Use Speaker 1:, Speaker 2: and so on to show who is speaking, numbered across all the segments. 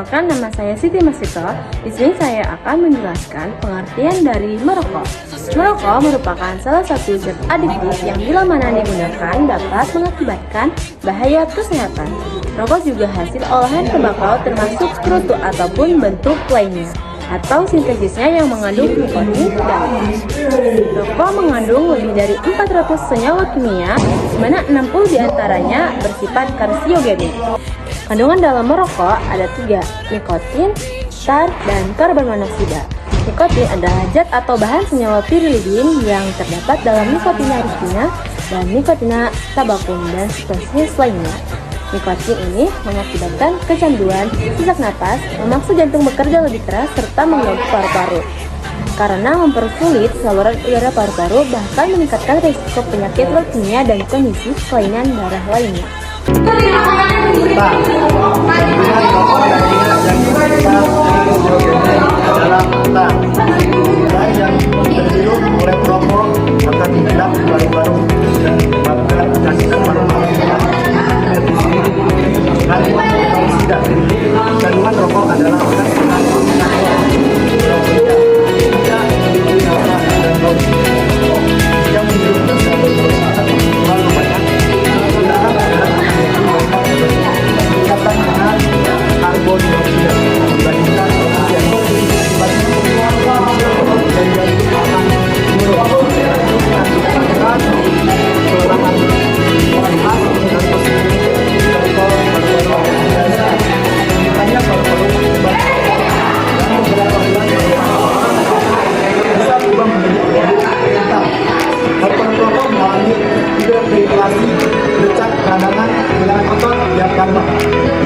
Speaker 1: Perkenalkan, nama saya Siti Masito. Di sini saya akan menjelaskan pengertian dari merokok. Merokok merupakan salah satu zat adiktif yang bila mana digunakan dapat mengakibatkan bahaya kesehatan. Rokok juga hasil olahan tembakau termasuk sekutu ataupun bentuk lainnya atau sintesisnya yang mengandung nikotin dan rokok mengandung lebih dari 400 senyawa kimia, di mana 60 diantaranya bersifat karsiogenik. Kandungan dalam merokok ada 3, nikotin, tar, dan karbon monoksida. Nikotin adalah zat atau bahan senyawa pirilidin yang terdapat dalam nikotina ricina dan nikotina tabacum dan spesies lainnya. Nikotin ini mengakibatkan kecanduan, sesak napas, memaksa jantung bekerja lebih keras, serta mengganggu paru-paru. Karena mempersulit saluran udara paru-paru, bahkan meningkatkan risiko penyakit leukemia dan kondisi kelainan darah lainnya.
Speaker 2: Yang terhirup oleh perokok akan menghilang paru-paru dan menyebabkan kecanduan paru-parunya. Kandungan rokok adalah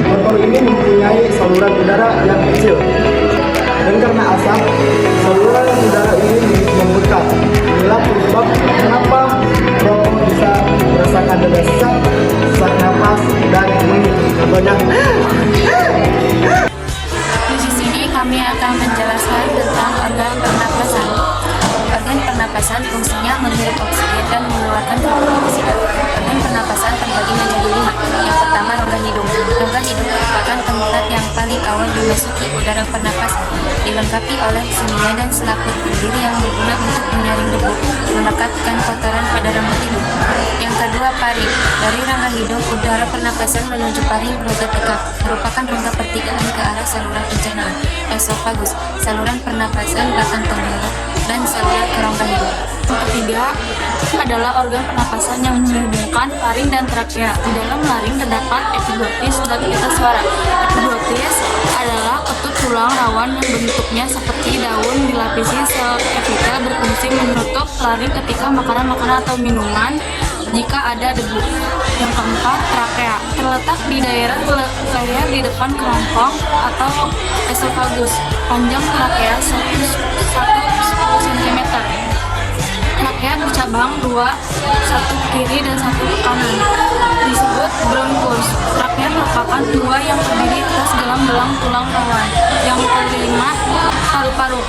Speaker 2: motor ini mempunyai saluran udara yang kecil, dan karena asap, saluran udara ini membengkak. Inilah penyebab kenapa rokok bisa merasakan dada sesak napas, dan contohnya.
Speaker 3: Di sini kami akan menjelaskan tentang organ pernapasan. Organ pernapasan fungsinya menghirup oksigen dan mengeluarkan karbon dioksida. Organ pernapasan terbagi menjadi 5. Yang pertama, rongga hidung. Rongga hidung merupakan tempat yang paling awal dimasuki udara pernapasan, dilengkapi oleh sendi dan selaput bibir yang berguna untuk menyaring debu, melekatkan kotoran pada rambut hidung. Yang kedua, paring. Dari rongga hidung, udara pernapasan menuju paring prototekap, merupakan rongga pertigaan ke arah saluran pencernaan. Esofagus, saluran pernapasan belakang tenggorok, dan saluran ke rongga hidung. Yang ketiga adalah organ pernapasan yang menghubungkan laring dan trakea. Di dalam laring terdapat epiglotis dan pita suara. Epiglotis adalah ketut tulang rawan yang bentuknya seperti daun dilapisi sel epitel berfungsi menutup laring ketika makanan atau minuman jika ada debu. Yang keempat, trakea terletak di daerah leher di depan kerongkong atau esofagus. Panjang trakea 10 cm. Trakea bercabang 2, satu kiri dan satu kanan. Disebut bronkus. Trakea merupakan 2 yang terdiri atas gelang-gelang tulang rawan. Yang kelima, paru-paru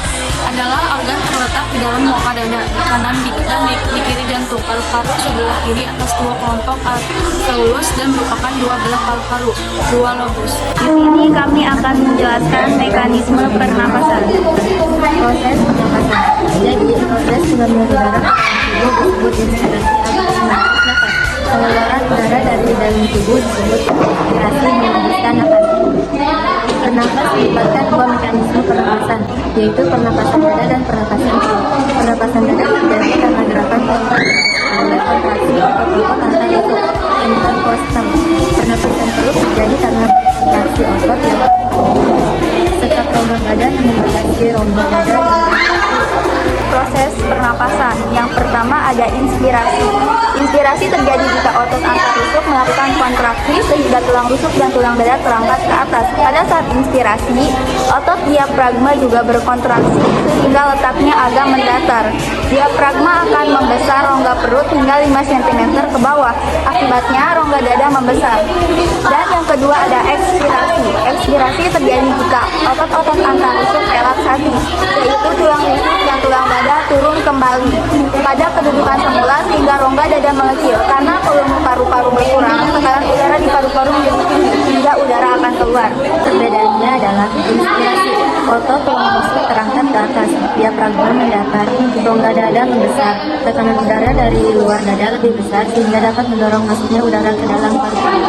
Speaker 3: adalah organ terletak di dalam muka dada, kanan dan di kiri jantung. Paru-paru sebelah kiri atas 2 kelompok alveolus dan merupakan 2 belah paru-paru, 2 lobus.
Speaker 4: Di sini kami akan menjelaskan mekanisme pernapasan.
Speaker 1: Proses pernapasan. Jadi, proses pengambilan udara tubuh disebut inspirasi atau nafas. Pengeluaran udara dari dalam tubuh disebut inspirasi menghembuskan nafas. Pernapas melibatkan 2 mekanisme pernapasan, yaitu pernapasan dada dan pernapasan perut. Pernapasan dada terjadi karena gerakan oleh kontraksi otot antar lutut interkostal. Pernapasan perut terjadi karena kontraksi otot yang sekat rongga dada yang membatasi rongga dada.
Speaker 4: Proses pernapasan. Yang pertama ada inspirasi. Inspirasi terjadi jika otot antar rusuk melakukan kontraksi sehingga tulang rusuk dan tulang dada terangkat ke atas. Pada saat inspirasi, otot diafragma juga berkontraksi sehingga letaknya agak mendatar. Diafragma akan membesar rongga perut hingga 5 cm ke bawah. Akibatnya rongga dada membesar. Dan yang kedua ada ekspirasi. Ekspirasi terjadi jika otot-otot antar rusuk relaksasi, yaitu tulang rusuk dan tulang dada turun kembali pada kedudukan semula sehingga rongga dada mengecil. Karena volume paru-paru berkurang, tekanan udara di paru-paru menjadi tinggi hingga udara akan keluar.
Speaker 1: Perbedaannya adalah
Speaker 4: keempat, inspirasi. Otot tulang rusuk terangkat ke atas, diafragma mendatar, rongga dada membesar, tekanan udara dari luar dada lebih besar sehingga dapat mendorong masuknya udara ke dalam paru-paru.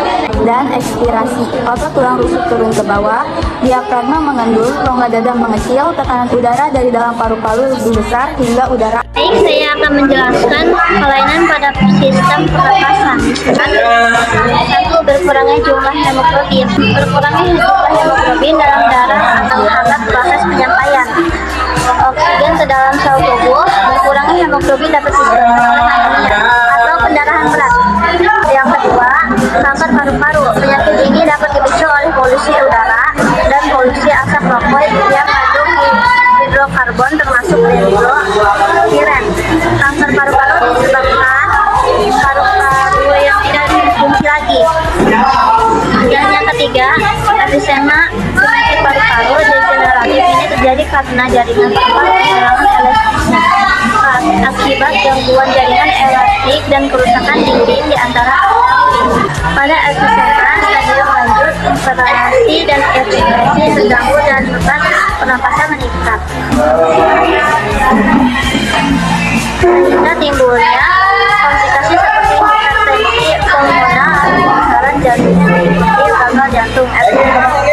Speaker 4: Dan ekspirasi. Otot tulang rusuk turun ke bawah, diafragma mengendul, rongga dada mengecil, tekanan udara dari dalam paru-paru lebih besar hingga udara.
Speaker 5: Baik, saya akan menjelaskan kelainan pada sistem pernapasan. Satu, berkurangnya jumlah hemoglobin. Berkurangnya jumlah hemoglobin dalam darah akan menghambat proses penyampaian oksigen ke dalam sel tubuh. Berkurangnya hemoglobin dapat disebabkan oleh anemia atau pendarahan berat. Yang kedua, kanker paru-paru. Penyakit ini dapat dipicu oleh polusi udara dan polusi asap rokok yang mengandung hidrokarbon termasuk benzokiren. Kanker paru-paru disebabkan paru-paru yang tidak berfungsi lagi. Dan yang ketiga, emfisema penyakit paru-paru degeneratif ini terjadi karena jaringan paru-paru kehilangan elastisnya akibat gangguan jaringan elastik dan kerusakan dinding di antara areal. Pada emfisema, stadium lanjut, inflamasi dan ekspresi terganggu dan beban pernapasan meningkat. Sehingga timbulnya komplikasi seperti hipertensi pulmoner, pembesaran jantung seperti gagal jantung, oleh merokok,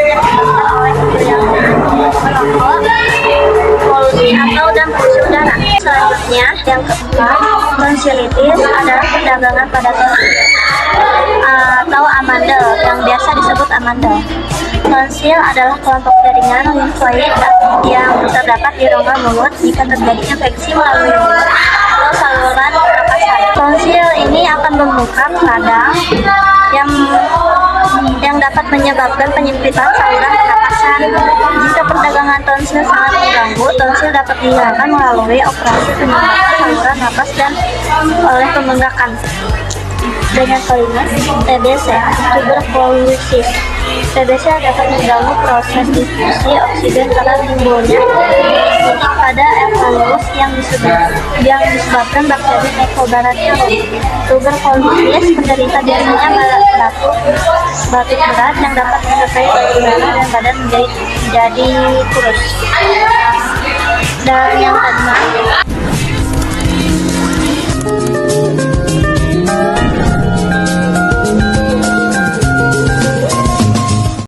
Speaker 5: polusi atau dan polusi udara. Selanjutnya, yang keempat, tonsilitis adalah perdagangan pada tonsil atau amandel yang biasa disebut amandel. Tonsil adalah kelompok jaringan limfoid yang terdapat di rongga mulut jika terjadi infeksi melalui mulut atau saluran pernapasan. Tonsil ini akan membengkak radang yang dapat menyebabkan penyempitan saluran pernapasan. Jika perdagangan tonsil sangat mengganggu, tonsil dapat dihilangkan melalui operasi penyumbatan saluran napas dan oleh pembengkakan. Dengan kelima, TBC, tuberkulosis. TBC dapat mengganggu proses distribusi oksigen karena timbulnya titik pada encapsulus yang disebabkan bakteri Mycobacterium. Tuberkulosis penderita biasanya batuk berat yang dapat menyertai udara dan badan menjadi kurus. Dan yang kelima,